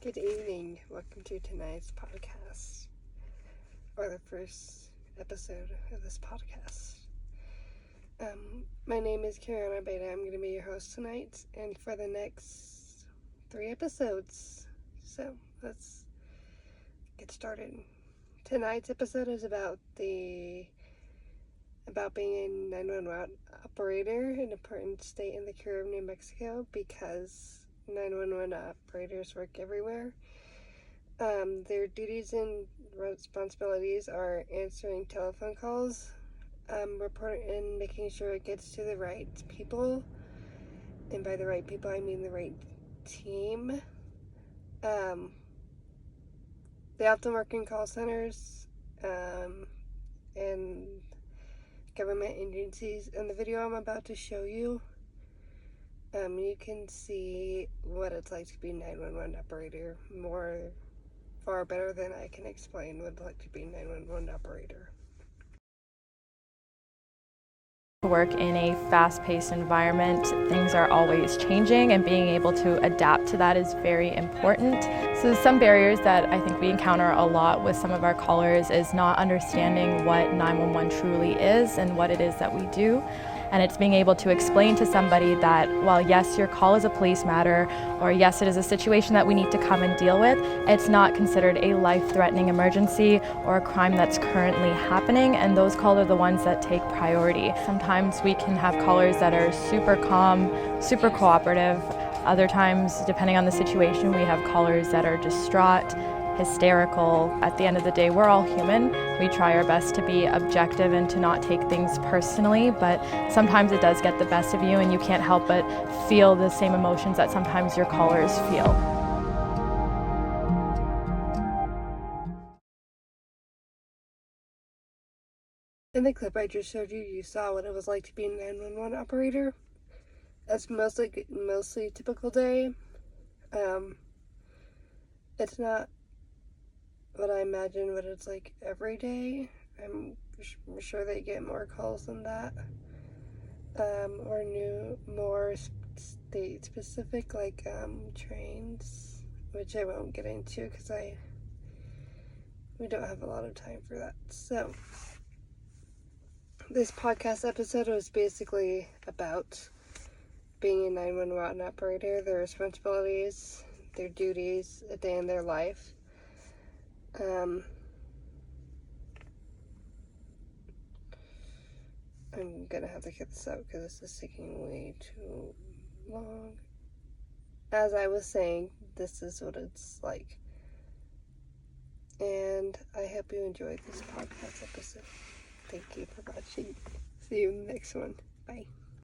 Good evening. Welcome to tonight's podcast, or the first episode of this podcast. My name is Kariana Beta. I'm going to be your host tonight, and for the next 3 episodes. So let's get started. Tonight's episode is about being a 911 operator in a important state in the Caribbean, New Mexico, because 911 operators work everywhere. Their duties and responsibilities are answering telephone calls, reporting and making sure it gets to the right people. And by the right people, I mean the right team. They often work in call centers and government agencies. In the video I'm about to show you, you can see what it's like to be a 911 operator far better than I can explain what it's like to be a 911 operator. Work in a fast-paced environment, things are always changing, and being able to adapt to that is very important. So some barriers that I think we encounter a lot with some of our callers is not understanding what 911 truly is and what it is that we do. And it's being able to explain to somebody that while yes, your call is a police matter, or yes, it is a situation that we need to come and deal with, it's not considered a life-threatening emergency or a crime that's currently happening, and those calls are the ones that take priority. Sometimes we can have callers that are super calm, super cooperative. Other times, depending on the situation, we have callers that are distraught, hysterical. At the end of the day, we're all human. We try our best to be objective and to not take things personally, but sometimes it does get the best of you and you can't help but feel the same emotions that sometimes your callers feel. In the clip I just showed you, you saw what it was like to be a 911 operator. That's mostly a typical day. It's not what I imagine what it's like every day. I'm sure they get more calls than that, or more state specific, like trains, which I won't get into because we don't have a lot of time for that. So this podcast episode was basically about being a 911 operator, their responsibilities, their duties, a day in their life. I'm gonna have to cut this out because this is taking way too long. As I was saying, this is what it's like. And I hope you enjoyed this podcast episode. Thank you for watching. See you in the next one. Bye.